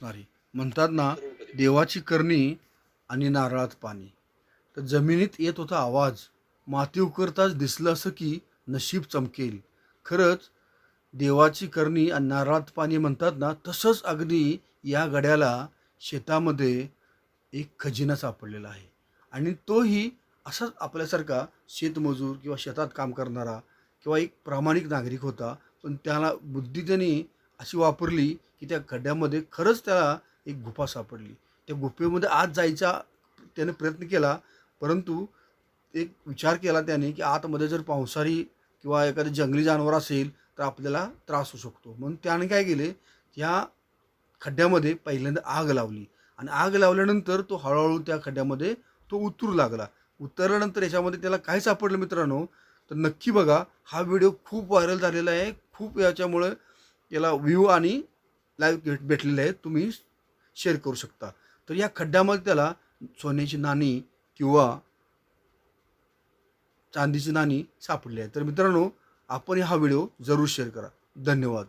नाही म्हणतात ना, देवाची करणी आणि नारळात पाणी. तर जमिनीत येत होता आवाज, माती उकरताच दिसलं असं की नशीब चमकेल. खरंच देवाची करणी आणि नारळात पाणी म्हणतात ना, तसंच अगदी या गड्याला शेतामध्ये एक खजिना सापडलेला आहे. आणि तोही असाच आपल्यासारखा शेतमजूर किंवा शेतात काम करणारा किंवा एक प्रामाणिक नागरिक होता. पण त्याला बुद्धी त्याने अशी वापरली की त्या खड्ड्यामध्ये खरंच त्याला एक गुफा सापडली. त्या गुफेमध्ये आत जायचा त्याने प्रयत्न केला, परंतु एक विचार केला त्याने की आतमध्ये जर पावसाळी किंवा एखादं जंगली जनावर असेल तर आपल्याला त्रास होऊ शकतो. म्हणून त्याने काय केले, त्या खड्ड्यामध्ये पहिल्यांदा आग लावली आणि आग लावल्यानंतर तो हळूहळू त्या खड्ड्यामध्ये तो उतरू लागला. उतरल्यानंतर याच्यामध्ये त्याला काय सापडलं मित्रांनो, तर नक्की बघा. हा व्हिडिओ खूप व्हायरल झालेला आहे. खूप याच्यामुळे याला व्ह्यू आणि लाईव्ह भेटलेले आहेत. तुम्ही शेअर करू शकता. तर या खड्ड्यामध्ये त्याला सोन्याची नाणी किंवा चांदीची नाणी सापडली आहे. तर मित्रांनो, आपण हा व्हिडिओ जरूर शेअर करा. धन्यवाद.